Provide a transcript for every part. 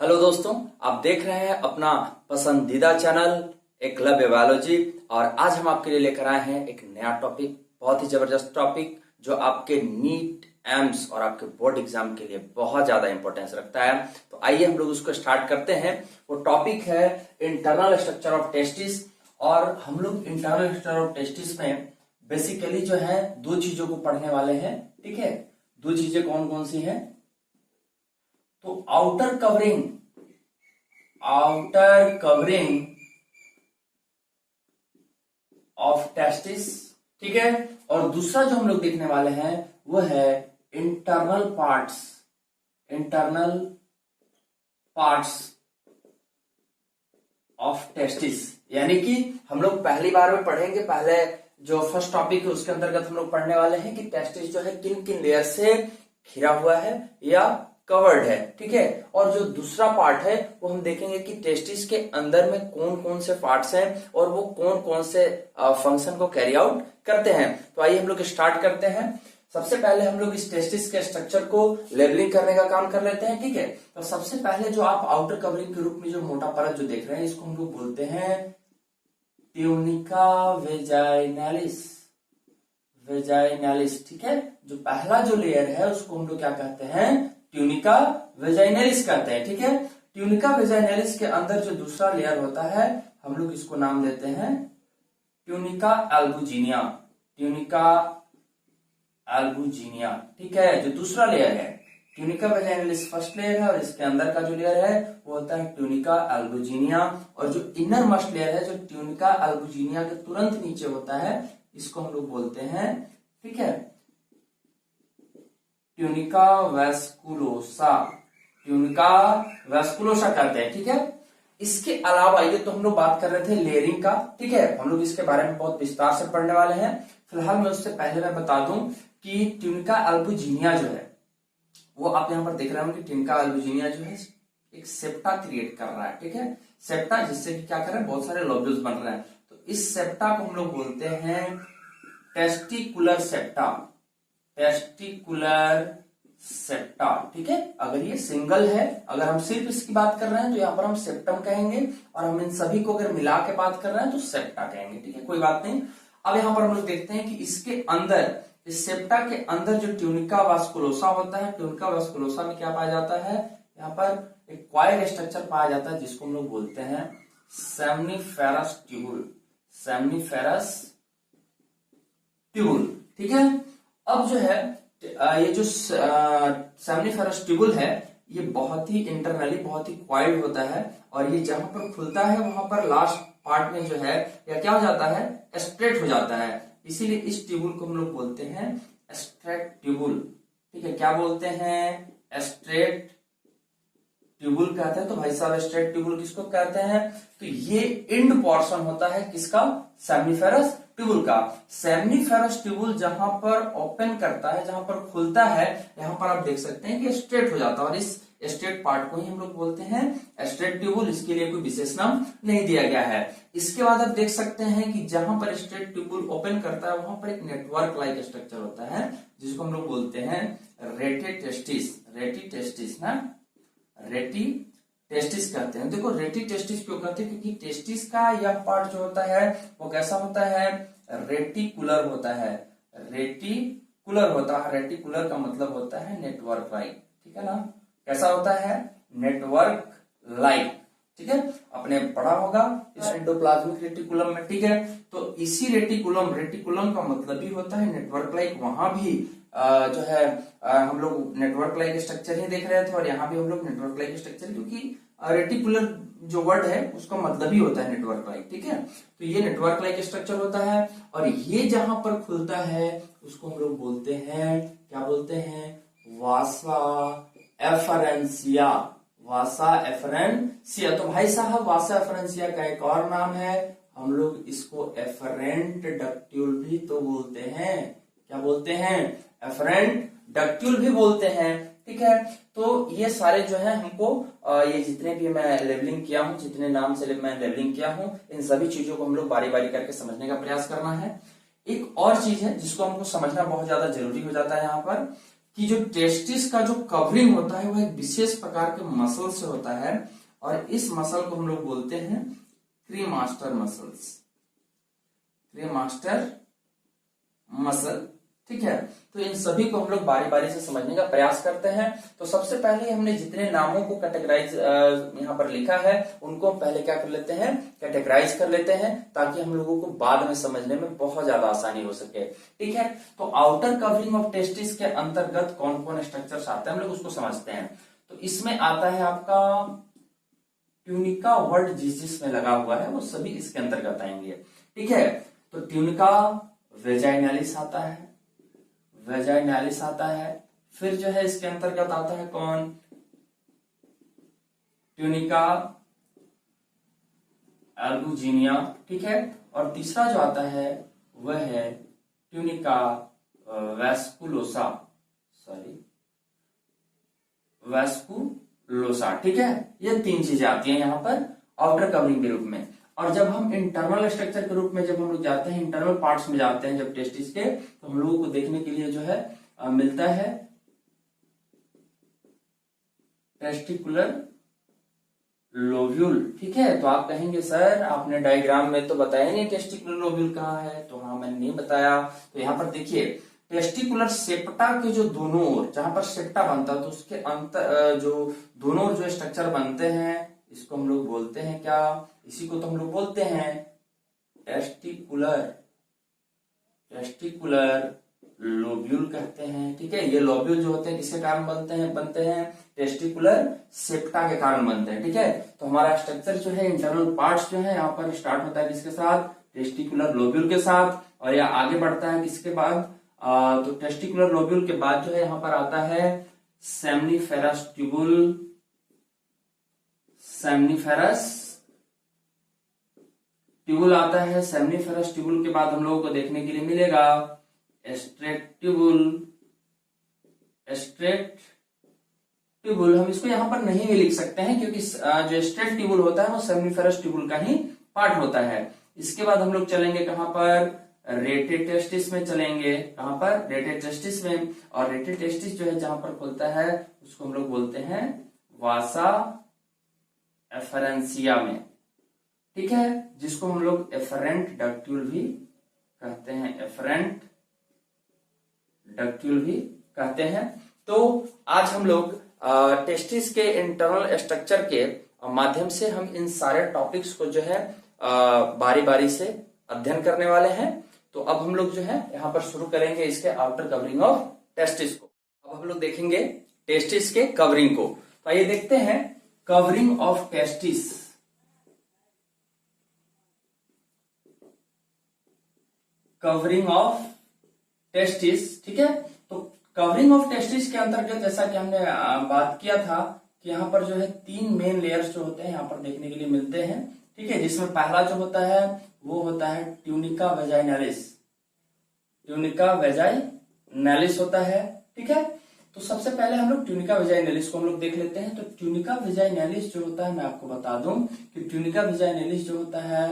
Hello दोस्तों, आप देख रहे हैं अपना पसंदीदा चैनल एकलव्य बायोलॉजी। और आज हम आपके लिए लेकर आए हैं एक नया टॉपिक, बहुत ही जबरदस्त टॉपिक जो आपके नीट एम्स और आपके बोर्ड एग्जाम के लिए बहुत ज्यादा इंपॉर्टेंस रखता है। तो आइए हम लोग उसको स्टार्ट करते हैं। वो टॉपिक है इंटरनल स्ट्रक्चर ऑफ टेस्टिस। और हम लोग इंटरनल स्ट्रक्चर ऑफ टेस्टिस में बेसिकली जो है दो चीजों को पढ़ने वाले हैं। ठीक है, दो चीजें कौन कौन सी हैं? तो आउटर कवरिंग ऑफ टेस्टिस, ठीक है। और दूसरा जो हम लोग देखने वाले हैं वो है इंटरनल पार्ट्स ऑफ टेस्टिस। यानी कि हम लोग पहली बार में पढ़ेंगे, पहले जो फर्स्ट टॉपिक है उसके अंतर्गत हम लोग पढ़ने वाले हैं कि टेस्टिस जो है किन किन लेयर से घिरा हुआ है या कवर्ड है। ठीक है, और जो दूसरा पार्ट है वो हम देखेंगे कि टेस्टिस के अंदर में कौन कौन से पार्ट्स हैं और वो कौन कौन से फंक्शन को कैरी आउट करते हैं। तो आइए हम लोग स्टार्ट करते हैं। सबसे पहले हम लोग इस टेस्टिस के स्ट्रक्चर को लेबलिंग करने का काम कर लेते हैं। ठीक है, तो सबसे पहले जो आप आउटर कवरिंग के रूप में जो मोटा परत जो देख रहे हैं इसको हम लोग बोलते हैं ट्यूनिका वेजाइनालिस। ठीक है, जो पहला जो लेयर है उसको हम लोग क्या कहते हैं? ट्यूनिका वेजाइनालिस कहते हैं। ठीक है, ट्यूनिका वेजाइनालिस के अंदर जो दूसरा लेयर होता है हम लोग इसको नाम देते हैं ट्यूनिका एल्बुजिनिया। ठीक है, जो दूसरा लेयर है ट्यूनिका वेजाइनालिस फर्स्ट लेयर है और इसके अंदर का जो लेयर है वो होता है ट्यूनिका एल्बुजिनिया। और जो इनर मस्ट लेयर है जो ट्यूनिका एल्बुजिनिया के तुरंत नीचे होता है इसको हम लोग बोलते हैं, ठीक है, ट्यूनिका वेस्कुलोसा कहते हैं। ठीक है, इसके अलावा ये तो हम लोग बात कर रहे थे लेयरिंग का। ठीक है, हम लोग इसके बारे में बहुत विस्तार से पढ़ने वाले हैं। फिलहाल मैं उससे पहले मैं बता दूं कि ट्यूनिका एल्बुजिनिया जो है वो आप यहां पर देख रहे होंगे। ट्यूनिका एल्बुजिनिया जो है एक सेप्टा क्रिएट कर रहा है। ठीक है, सेप्टा जिससे कि क्या कर रहे हैं, बहुत सारे लोब्यूल्स बन रहे हैं। तो इस सेप्टा को हम लोग बोलते हैं टेस्टिकुलर सेप्टा। ठीक है, अगर ये सिंगल है, अगर हम सिर्फ इसकी बात कर रहे हैं तो यहाँ पर हम सेप्टम कहेंगे, और हम इन सभी को अगर मिला के बात कर रहे हैं तो सेप्टा कहेंगे। ठीक है, कोई बात नहीं। अब यहाँ पर हम लोग देखते हैं कि इसके अंदर, इस सेप्टा के अंदर जो ट्यूनिका वास्कुलोसा होता है, ट्यूनिका वास्कुलोसा में क्या पाया जाता है? यहाँ पर एक कॉइल स्ट्रक्चर पाया जाता है जिसको हम लोग बोलते हैं सेमनीफेरस ट्यूबुल। ठीक है, अब जो है ये जो सेमनीफेरस ट्यूबुल है ये बहुत ही इंटरनली बहुत ही क्वाइल्ड होता है, और ये जहां पर खुलता है वहां पर लास्ट पार्ट में जो है या क्या हो जाता है, स्ट्रेट हो जाता है। इसीलिए इस ट्यूबुल को हम लोग बोलते हैं स्ट्रेट ट्यूबुल। ठीक है, क्या बोलते हैं? स्ट्रेट ट्यूबुल कहते हैं। तो भाई साहब स्ट्रेट ट्यूबुल किसको कहते हैं? तो ये इंड पोर्शन होता है किसका? सेमनीफेरस ट्यूबुल का। सेमनीफेरस ट्यूबुल जहां पर ओपन करता है, जहां पर खुलता है, यहां पर आप देख सकते हैं कि स्ट्रेट हो जाता है, और इस स्ट्रेट पार्ट को ही हम लोग बोलते हैं स्ट्रेट ट्यूबुल। इसके लिए कोई विशेष नाम नहीं दिया गया है। इसके बाद आप देख सकते हैं कि जहां पर स्ट्रेट ट्यूबुल ओपन करता है वहां पर एक नेटवर्क लाइक स्ट्रक्चर होता है जिसको हम लोग बोलते हैं रेटी टेस्टिस कहते हैं। देखो रेटी टेस्टिस क्यों कहते हैं? क्योंकि टेस्टिस का यह पार्ट जो होता है वो कैसा होता है? रेटिकुलर होता है। रेटिकुलर का मतलब होता है नेटवर्क लाइक। ठीक है ना, कैसा होता है? Network like. ठीक है, अपने पढ़ा होगा इस एंडोप्लाज्मिक रेटिकुलम में। ठीक है, तो इसी रेटिकुलम का मतलब भी होता है नेटवर्क लाइक। वहां भी जो है हम लोग नेटवर्क लाइक स्ट्रक्चर ही देख रहे थे, और यहाँ भी हम लोग नेटवर्क लाइक स्ट्रक्चर, क्योंकि रेटिकुलर जो वर्ड है उसका मतलब ही होता है नेटवर्क लाइक। ठीक है, तो ये नेटवर्क लाइक स्ट्रक्चर होता है, और ये जहां पर खुलता है उसको हम लोग बोलते हैं, क्या बोलते हैं? वासा एफरेंसिया। तो भाई साहब वासा एफरेंसिया का एक और नाम है, हम लोग इसको एफरेंट डक्ट्यूल भी तो बोलते हैं। क्या बोलते हैं? एफरेंट डक्ट्यूल भी बोलते हैं। ठीक है, तो ये सारे जो है हमको ये जितने भी मैं लेबलिंग किया हूं, जितने नाम से मैं लेबलिंग किया हूं, इन सभी चीजों को हम लोग बारी बारी करके समझने का प्रयास करना है। एक और चीज है जिसको हमको समझना बहुत ज्यादा जरूरी हो जाता है यहाँ पर, कि जो टेस्टिस का जो कवरिंग होता है वो एक विशेष प्रकार के मसल से होता है और इस मसल को हम लोग बोलते हैं क्रीमास्टर मसल्स, क्रीमास्टर मसल। ठीक है, तो इन सभी को हम लोग बारी बारी से समझने का प्रयास करते हैं। तो सबसे पहले हमने जितने नामों को कैटेगराइज यहाँ पर लिखा है उनको पहले क्या कर लेते हैं, कैटेगराइज कर लेते हैं, ताकि हम लोगों को बाद में समझने में बहुत ज्यादा आसानी हो सके। ठीक है, तो आउटर कवरिंग ऑफ टेस्टिस के अंतर्गत कौन कौन स्ट्रक्चर्स आते हैं हम लोग उसको समझते हैं। तो इसमें आता है आपका ट्यूनिका वर्ड जिसमें लगा हुआ है वो सभी इसके अंतर्गत आएंगे। ठीक है, तो ट्यूनिका वेजाइनालिस आता है, वेजाइनालिस आता है, फिर जो है इसके अंतर्गत आता है कौन, ट्यूनिका एल्बुजिनिया। ठीक है, और तीसरा जो आता है वह है ट्यूनिका वैस्कुलोसा, वैस्कुलोसा। ठीक है, ये तीन चीजें आती हैं यहाँ पर आउटर कवरिंग के रूप में। और जब हम इंटरनल स्ट्रक्चर के रूप में जब हम लोग जाते हैं, इंटरनल पार्ट्स में जाते हैं जब टेस्टिस के, तो हम लोगों को देखने के लिए जो है मिलता है टेस्टिकुलर लोब्यूल। ठीक है, तो आप कहेंगे सर आपने डायग्राम में तो बताया नहीं टेस्टिकुलर लोब्यूल कहाँ है, तो हाँ मैंने नहीं बताया। तो यहाँ पर देखिए टेस्टिकुलर सेप्टा के जो दोनों ओर जहां पर सेप्टा बनता है तो उसके अंतर जो दोनों ओर जो स्ट्रक्चर बनते हैं इसको हम लोग बोलते हैं क्या, इसी को तो हम लोग बोलते हैं टेस्टिकुलर, टेस्टिकुलर लोब्यूल कहते हैं। ठीक है, ये लोब्यूल जो होते हैं किसके कारण बनते हैं टेस्टिकुलर सेप्टा के कारण बनते हैं। ठीक है, तो हमारा स्ट्रक्चर जो है इंटरनल पार्ट्स जो है यहाँ पर स्टार्ट होता है किसके साथ, टेस्टिकुलर लोब्यूल के साथ, और यह आगे बढ़ता है किसके बाद, तो टेस्टिकुलर लोब्यूल के बाद जो है यहाँ पर आता है सेमनीफेरस ट्यूबुल, सेमनीफेरस ट्यूबुल आता है। सेमनीफेरस ट्यूबुल के बाद हम लोगों को देखने के लिए मिलेगा स्ट्रेट ट्यूबुल, स्ट्रेट ट्यूबुल हम इसको यहाँ पर नहीं भी लिख सकते हैं क्योंकि जो स्ट्रेट ट्यूबुल होता है वो सेमनीफेरस ट्यूबुल का ही पार्ट होता है। इसके बाद हम लोग चलेंगे कहां पर, रेटेड टेस्टिस में चलेंगे। कहां पर, रेटेड टेस्टिस में। और रेटेड टेस्टिस जो है जहां पर खुलता है उसको हम लोग बोलते हैं वासा एफरेंसिया में। ठीक है, जिसको हम लोग एफरेंट डक्ट्यूल भी कहते हैं, एफरेंट डक्ट्यूल भी कहते हैं। तो आज हम लोग टेस्टिस के इंटरनल स्ट्रक्चर के माध्यम से हम इन सारे टॉपिक्स को जो है बारी बारी से अध्ययन करने वाले हैं। तो अब हम लोग जो है यहाँ पर शुरू करेंगे इसके आउटर कवरिंग ऑफ टेस्टिस को। अब हम लोग देखेंगे टेस्टिस के कवरिंग को। तो आइए देखते हैं covering of testis. Covering of testis. ठीक है, तो कवरिंग ऑफ टेस्टिस के अंतर्गत जैसा कि हमने बात किया था कि यहाँ पर जो है तीन मेन लेयर्स जो होते हैं यहाँ पर देखने के लिए मिलते हैं। ठीक है, जिसमें पहला जो होता है वो होता है ट्यूनिका वेजाइनालिस, ट्यूनिका वेजाइनालिस होता है। ठीक है, तो सबसे पहले हम लोग ट्यूनिका वेजाइनालिस को हम लोग देख लेते हैं। तो ट्यूनिका वेजाइनालिस जो होता है मैं आपको बता दूं कि ट्यूनिका वेजाइनालिस जो होता है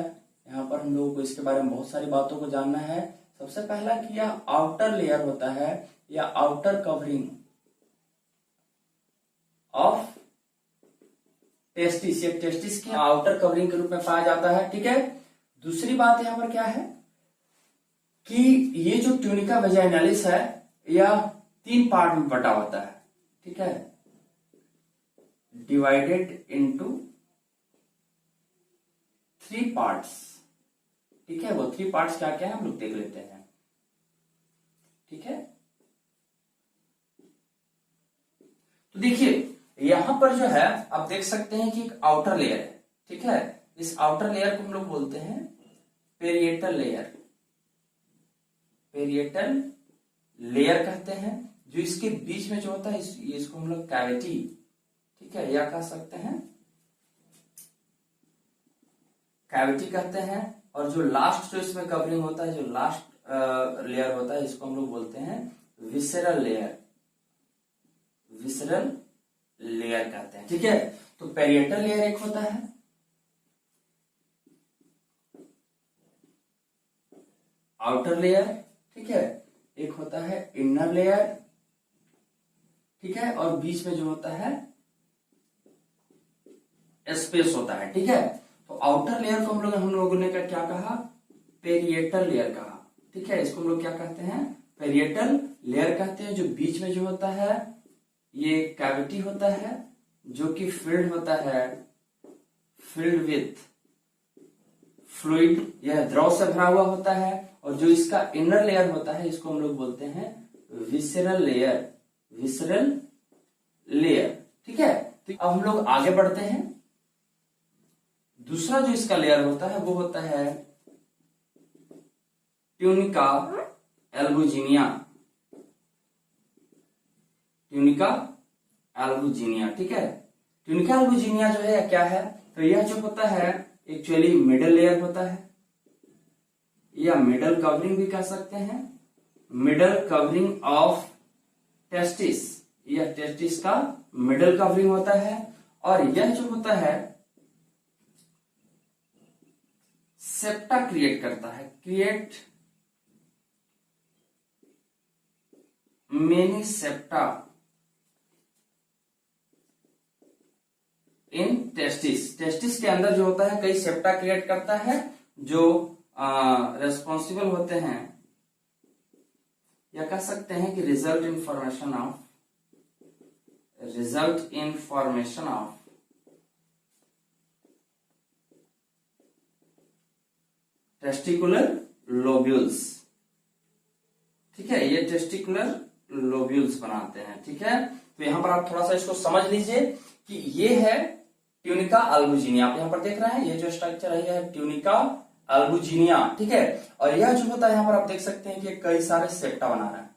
यहाँ पर हम लोगों को इसके बारे में बहुत सारी बातों को जानना है। सबसे पहला कि यह आउटर लेयर होता है या आउटर कवरिंग ऑफ टेस्टिस, ये टेस्टिस की आउटर कवरिंग के रूप में पाया जाता है। ठीक है, दूसरी बात यहाँ पर क्या है कि ये जो ट्यूनिका वेजाइनालिस है यह तीन पार्ट में बटा होता है। ठीक है, डिवाइडेड इनटू 3 पार्ट्स। ठीक है, वो 3 पार्ट्स क्या क्या है हम लोग देख लेते हैं। ठीक है, तो देखिए यहां पर जो है आप देख सकते हैं कि एक आउटर लेयर है। ठीक है, इस आउटर लेयर को हम लोग बोलते हैं पेरिएटल लेयर, पेरिएटल लेयर कहते हैं। जो इसके बीच में जो होता है इसको हम लोग कैविटी, ठीक है, या कह सकते हैं कैविटी कहते हैं। और जो लास्ट जो इसमें कवरिंग होता है, जो लास्ट लेयर होता है इसको हम लोग बोलते हैं विसरल लेयर, विसरल लेयर कहते हैं। ठीक है, तो पेरिएटल लेयर एक होता है, आउटर लेयर, ठीक है, एक होता है इनर लेयर ठीक है, और बीच में जो होता है स्पेस होता है, ठीक है। तो आउटर लेयर को हम लोगों ने क्या कहा, पेरिएटल लेयर कहा, ठीक है। इसको हम लोग क्या कहते हैं, पेरिएटल लेयर कहते हैं। जो बीच में जो होता है ये कैविटी होता है, जो कि फिल्ड होता है, फिल्ड विथ फ्लूइड, यह द्रव से भरा हुआ होता है। और जो इसका इनर लेयर होता है इसको हम लोग बोलते हैं विसरल लेयर, विसरल लेयर, ठीक है। तो अब हम लोग आगे बढ़ते हैं। दूसरा जो इसका लेयर होता है वो होता है ट्यूनिका एल्बुजिनिया, ट्यूनिका एल्बुजिनिया, ठीक है। ट्यूनिका एल्बुजिनिया जो है क्या है, तो यह जो होता है एक्चुअली मिडल लेयर होता है, या मिडल कवरिंग भी कह सकते हैं, मिडल कवरिंग ऑफ टेस्टिस, यह टेस्टिस का मिडल कवरिंग होता है। और यह जो होता है सेप्टा क्रिएट करता है, create many septa in testis, testis के अंदर जो होता है कई सेप्टा क्रिएट करता है, जो रेस्पॉन्सिबल होते हैं, या कह सकते हैं कि result in formation of testicular lobules, ठीक है। ये टेस्टिकुलर लोब्यूल्स बनाते हैं, ठीक है। तो यहां पर आप थोड़ा सा इसको समझ लीजिए कि ये है ट्यूनिका एल्बुजिनिया। आप यहां पर देख रहे हैं ये जो स्ट्रक्चर है, यह ट्यूनिका एल्बुजिनिया, ठीक है। और यह जो होता है यहां पर आप देख सकते हैं कि कई सारे सेप्टा बना रहा है,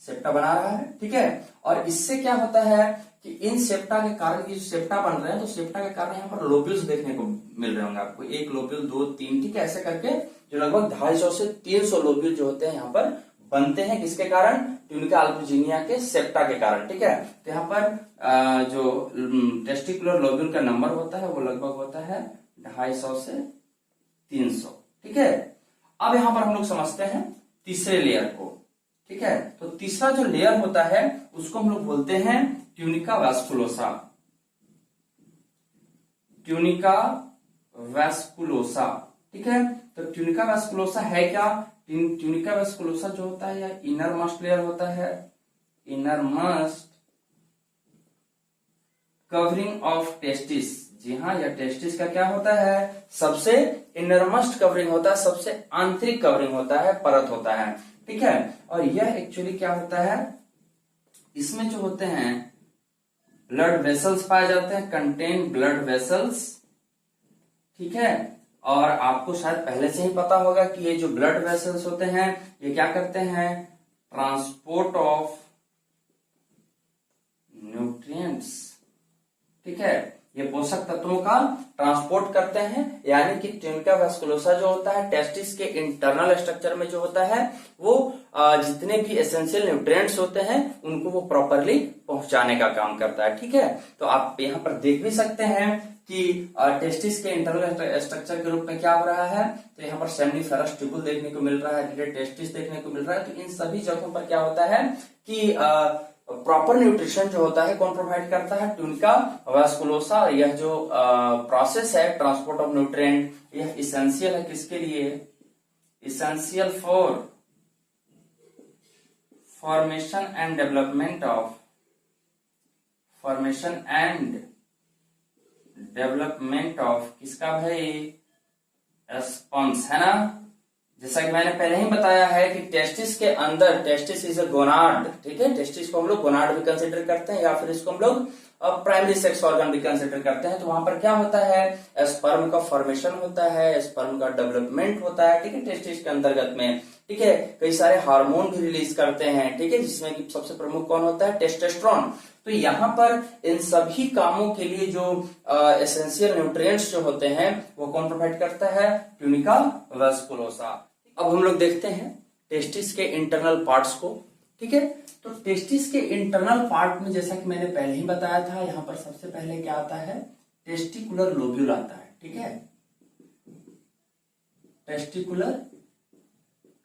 सेप्टा बना रहा है, ठीक है। और इससे क्या होता है कि इन सेप्टा के कारण, ये सेप्टा बन रहे हैं तो सेप्टा के कारण यहाँ पर लोब्यूल्स देखने को मिल रहे होंगे आपको, एक लोब्यूल, दो, तीन, ठीक है, ऐसे करके जो लगभग 250 से 300 लोब्यूल जो होते हैं यहाँ पर बनते हैं। किसके कारण, ट्यूनिका एल्बुजिनिया के सेप्टा के कारण, ठीक है। तो यहाँ पर जो टेस्टिकुलर लोब्यूल का नंबर होता है वो लगभग होता है 250 से 300, ठीक है। अब यहाँ पर हम लोग समझते हैं तीसरे लेयर को, ठीक है। तो तीसरा जो लेयर होता है उसको हम लोग बोलते हैं ट्यूनिका वैस्कुलोसा, ट्यूनिका वैस्कुलोसा, ठीक है। तो ट्यूनिका वैस्कुलोसा है क्या, ट्यूनिका वैस्कुलोसा जो होता है यह इनर मस्ट लेयर होता है, innermost covering of testis. जी हाँ, यह टेस्टिस का क्या होता है, सबसे इनरमस्ट कवरिंग होता है, सबसे आंतरिक कवरिंग होता है, परत होता है, ठीक है। और यह एक्चुअली क्या होता है, इसमें जो होते हैं ब्लड वेसल्स पाए जाते हैं, कंटेन ब्लड वेसल्स, ठीक है। और आपको शायद पहले से ही पता होगा कि ये जो ब्लड वेसल्स होते हैं ये क्या करते हैं, ट्रांसपोर्ट ऑफ न्यूट्रिएंट्स, ठीक है, ये पोषक तत्वों का ट्रांसपोर्ट करते हैं। यानी कि ट्यूनिका वैस्कुलोसा जो होता है टेस्टिस के इंटरनल स्ट्रक्चर में जो होता है वो जितने भी एसेंशियल न्यूट्रिएंट्स होते हैं उनको वो प्रॉपरली पहुंचाने का काम करता है, ठीक है। तो आप यहाँ पर देख भी सकते हैं कि टेस्टिस के इंटरनल स्ट्रक्चर के रूप में क्या हो रहा है, तो यहाँ पर सेमिनिफेरस ट्यूबुल देखने को मिल रहा है, टेस्टिस देखने को मिल रहा है। तो इन सभी जगहों पर क्या होता है कि प्रॉपर न्यूट्रिशन जो होता है कौन प्रोवाइड करता है, ट्यूनिका वैस्कुलोसा। यह जो प्रोसेस है ट्रांसपोर्ट ऑफ न्यूट्रिएंट, यह इसेंशियल है किसके लिए, essential for formation and development of, formation and development of किसका भाई, स्पॉन्स, है ना। जैसा कि मैंने पहले ही बताया है कि टेस्टिस के अंदर, टेस्टिस इज अ गोनाड, ठीक है, टेस्टिस को हम लोग गोनाड भी कंसिडर करते हैं या फिर इसको हम लोग प्राइमरी सेक्स ऑर्गन भी कंसिडर करते हैं। तो वहां पर क्या होता है, स्पर्म का फॉर्मेशन होता है, स्पर्म का डेवलपमेंट होता है, ठीक है, टेस्टिस के अंतर्गत में, ठीक है। कई सारे हार्मोन भी रिलीज करते हैं, ठीक है, जिसमें कि सबसे प्रमुख कौन होता है, टेस्टोस्टेरोन। तो यहाँ पर इन सभी कामों के लिए जो एसेंशियल न्यूट्रिएंट्स जो होते हैं वो कौन प्रोवाइड करता है, ट्यूनिका वैस्कुलोसा। अब हम लोग देखते हैं टेस्टिस के इंटरनल पार्ट्स को, ठीक है। तो टेस्टिस के इंटरनल पार्ट में जैसा कि मैंने पहले ही बताया था, यहाँ पर सबसे पहले क्या आता है, टेस्टिकुलर लोब्यूल आता है, ठीक है, टेस्टिकुलर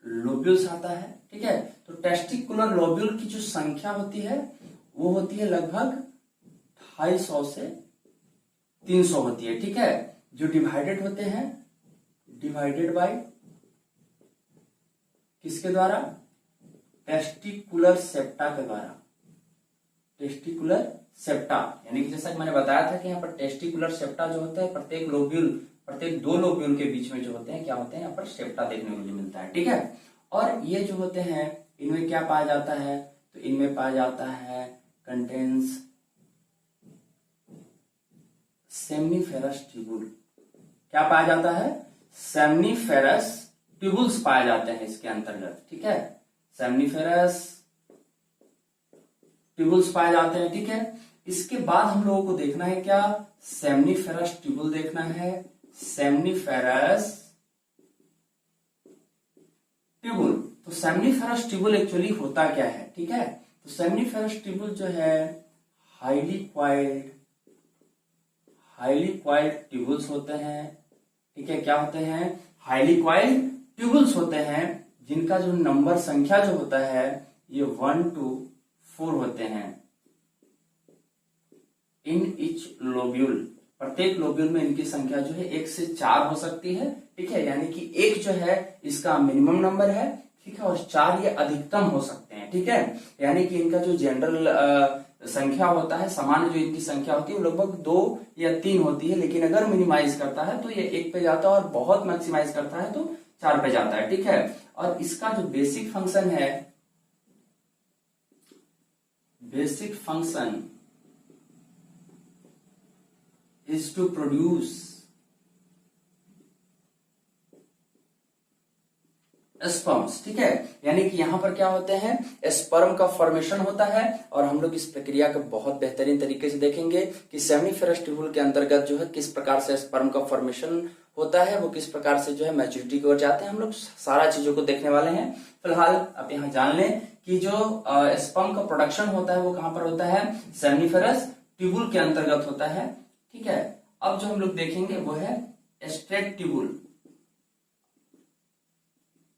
लोब्यूल्स आता है, ठीक है। तो टेस्टिकुलर लोब्यूल की जो संख्या होती है वो होती है लगभग 250 से 300 होती है, ठीक है। जो डिवाइडेड होते हैं, डिवाइडेड बाय किसके द्वारा? टेस्टिकुलर सेप्टा के द्वारा। टेस्टिकुलर सेप्टा, यानी कि जैसा कि मैंने बताया था कि यहाँ पर टेस्टिकुलर सेप्टा जो होता है प्रत्येक 2 लोब्यूल के बीच में जो होते हैं क्या होते हैं, यहाँ पर सेप्टा देखने को मिलता है, ठीक है। और ये जो होते हैं इनमें क्या पाया जाता है? तो इनमें पाया जाता है कंटेन्स सेमनीफेरस ट्यूबुल। क्या पाया जाता है? सेमनीफेरस ट्यूबुल्स पाए जाते हैं इसके अंतर्गत, ठीक है। सेमनीफेरस ट्यूबुल्स पाए जाते हैं, ठीक है। इसके बाद हम लोगों को देखना है क्या? सेमनीफेरस ट्यूबुल देखना है, सेमनीफेरस ट्यूबुल। तो सेमनीफेरस ट्यूबुल एक्चुअली होता क्या है, ठीक है। तो सेमनीफेरस ट्यूबुल जो है हाईली क्वाइल्ड ट्यूबुल्स होते हैं, ठीक है। क्या होते हैं? हाईली क्वाइल्ड ट्यूबुल्स होते हैं, जिनका जो नंबर संख्या जो होता है ये 1 to 4 होते हैं इन ईच लोब्यूल। प्रत्येक लोब्यूल में इनकी संख्या जो है 1 से 4 हो सकती है, ठीक है। यानी कि 1 जो है इसका मिनिमम नंबर है, ठीक है, और 4 ये अधिकतम हो सकते हैं, ठीक है। यानी कि इनका जो जनरल संख्या होता है, सामान्य जो इनकी संख्या होती है वो लगभग 2 या 3 होती है, लेकिन अगर मिनिमाइज करता है तो ये 1 पे जाता है और बहुत मैक्सिमाइज करता है तो 4 पे जाता है, ठीक है। और इसका जो बेसिक फंक्शन है, basic function is to produce sperms, ठीक है। यानी कि यहां पर क्या होते हैं? स्पर्म का फॉर्मेशन होता है, और हम लोग इस प्रक्रिया को बहुत बेहतरीन तरीके से देखेंगे कि सेमनीफेरस ट्यूबुल के अंतर्गत जो है किस प्रकार से स्पर्म का फॉर्मेशन होता है, वो किस प्रकार से जो है मैच्योरिटी की ओर जाते हैं। हम लोग सारा चीजों को देखने वाले हैं। फिलहाल आप यहाँ जान लें कि जो स्पर्म का प्रोडक्शन होता है वो कहां पर होता है? सेमनीफेरस ट्यूबुल के अंतर्गत होता है, ठीक है। अब जो हम लोग देखेंगे वो है स्ट्रेट ट्यूबुल।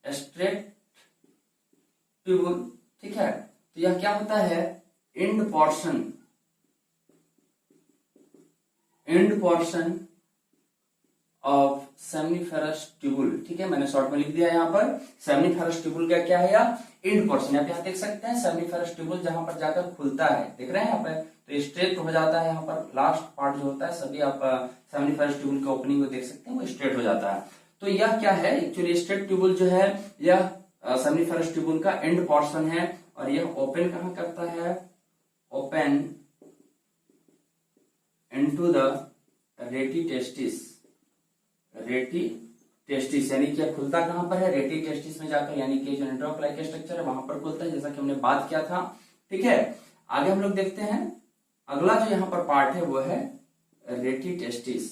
स्ट्रेट ट्यूबुल, ठीक है। तो यह क्या होता है? End portion of seminiferous tubule, ठीक है। मैंने शॉर्ट में लिख दिया यहाँ पर। सेमनीफेरस ट्यूबुल का क्या है? या एंड पोर्शन। आप यहाँ देख सकते हैं सेमनीफेरस ट्यूबुल जहां पर जाकर खुलता है, देख रहे हैं यहाँ पर, तो स्ट्रेट हो जाता है। यहाँ पर लास्ट पार्ट जो होता है, सभी आप सेमनीफेरस ट्यूबुल का ओपनिंग को देख सकते हैं, वो स्ट्रेट हो जाता है। तो यह क्या है? एक्चुअली स्ट्रेट ट्यूबुल जो है यह सेमनीफेरस ट्यूबुल का एंड पोर्शन है, और यह ओपन कहां करता है? ओपन इनटू द रेटी टेस्टिस। रेटी टेस्टिस यानी कि खुलता कहां पर है? रेटी टेस्टिस में जाकर, यानी कि जो नेटवर्क लाइक स्ट्रक्चर है वहां पर खुलता है, जैसा कि हमने बात किया था, ठीक है। आगे हम लोग देखते हैं अगला जो यहाँ पर पार्ट है वो है रेटी टेस्टिस।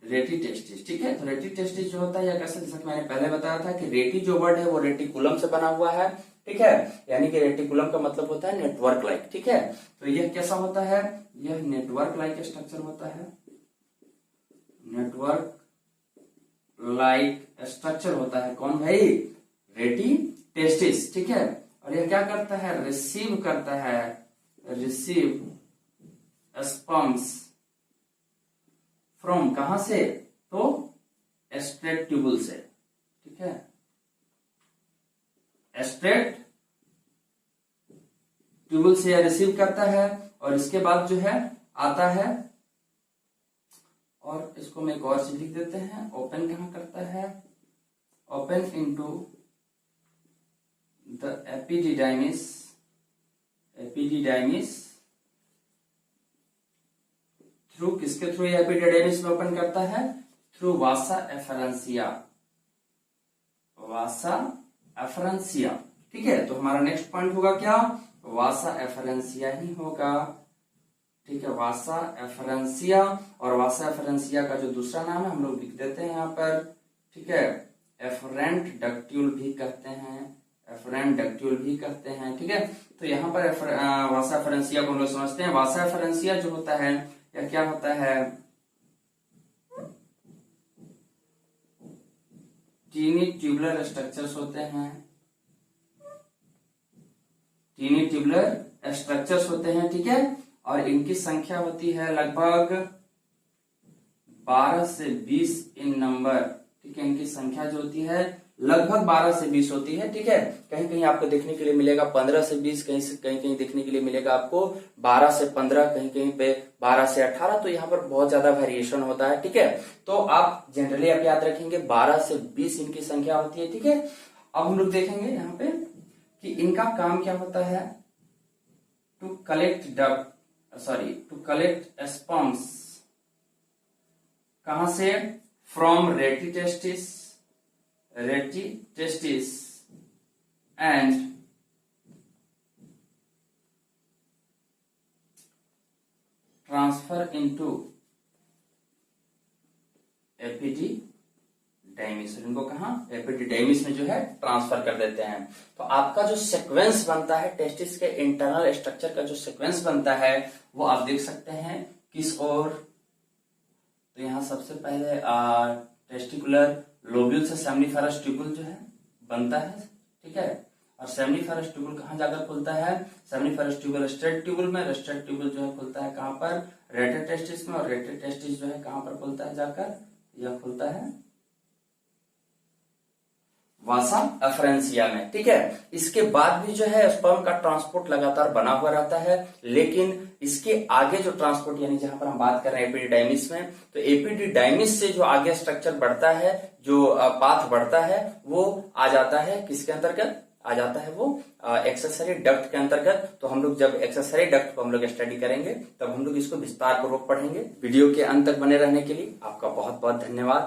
रेटी टेस्टिस, ठीक है। तो रेटी टेस्टिस जो होता है या कैसे, जैसा कि मैंने पहले बताया था कि रेटी जो वर्ड है वो रेटिकुलम से बना हुआ है, ठीक है। यानी कि रेटिकुलम का मतलब होता है नेटवर्क लाइक, ठीक है। तो यह कैसा होता है? यह नेटवर्क लाइक स्ट्रक्चर होता है, नेटवर्क लाइक स्ट्रक्चर होता है। कौन भाई? रेटी टेस्टिस, ठीक है। और यह क्या करता है? रिसीव करता है, रिसीव स्पर्म्स फ्रॉम, कहां से? तो स्ट्रेट ट्यूबुल से, ठीक है। स्ट्रेट ट्यूबुल से यह रिसीव करता है, और इसके बाद जो है आता है, और इसको मैं एक और चीज लिख देते हैं, ओपन कहां करता है? Open into the epididymis through, किसके थ्रू ये एपिडिडाइमिस में ओपन करता है? थ्रू वासा एफरेंसिया, ठीक है। तो हमारा नेक्स्ट पॉइंट होगा क्या? वासा एफरेंसिया ही होगा, ठीक है। वासा एफरेंसिया, और वासा एफरेंसिया का जो दूसरा नाम है हम लोग लिख देते हैं यहाँ पर, ठीक है। एफरेंट डक्ट्यूल भी कहते हैं, ठीक है। तो यहाँ पर वासा एफरेंसिया को हम लोग समझते हैं। वासा एफरेंसिया जो होता है या क्या होता है? टीनी ट्यूबुलर स्ट्रक्चर्स होते हैं, टीनी ट्यूबुलर स्ट्रक्चर्स होते हैं, ठीक है। और इनकी संख्या होती है लगभग 12 से 20 इन नंबर, ठीक है। इनकी संख्या जो होती है लगभग 12 से 20 होती है, ठीक है। कहीं कहीं आपको देखने के लिए मिलेगा 15 से 20, कहीं कहीं देखने के लिए मिलेगा आपको 12 से 15, कहीं कहीं पे 12 से 18। तो यहाँ पर बहुत ज्यादा वेरिएशन होता है, ठीक है। तो आप जनरली आप याद रखेंगे 12 से 20 इनकी संख्या होती है, ठीक है। अब हम लोग देखेंगे यहाँ पे कि इनका काम क्या होता है, टू कलेक्ट स्पर्म्स। कहां से? फ्रॉम रेटी testis and transfer into epididymis. इनको कहा? एपिडिडाइमिस में जो है ट्रांसफर कर देते हैं। तो आपका जो सीक्वेंस बनता है टेस्टिस के इंटरनल स्ट्रक्चर का जो सीक्वेंस बनता है वो आप देख सकते हैं किस ओर। तो यहाँ सबसे पहले टेस्टिकुलर लोब्यूल से सेमनीफेरस ट्यूबुल जो है बनता है, ठीक है। और सेमनीफेरस ट्यूबुल कहाँ जाकर खुलता है? सेमनीफेरस ट्यूबुल रेस्ट्रेट ट्यूबुल में। रेस्ट्रेट ट्यूबुल जो है खुलता है कहाँ पर? रेटेड टेस्टिस में। और रेटेड टेस्टिस जो है कहाँ पर खुलता है जाकर? यह खुलता है वासा एफरेंसिया में, ठीक है। इसके बाद भी जो है स्पर्म का ट्रांसपोर्ट लगातार बना हुआ रहता है, लेकिन इसके आगे जो ट्रांसपोर्ट यानी जहां पर हम बात कर रहे हैं एपिडिडाइमिस में, तो एपिडिडाइमिस से जो आगे स्ट्रक्चर बढ़ता है, जो पाथ बढ़ता है, वो आ जाता है किसके अंतर्गत? आ जाता है वो एक्सेसरी डक्ट के अंतर्गत। तो हम लोग जब एक्सेसरी डक्ट को हम लोग स्टडी करेंगे तब हम लोग इसको विस्तार पूर्वक पढ़ेंगे। वीडियो के अंत तक बने रहने के लिए आपका बहुत बहुत धन्यवाद।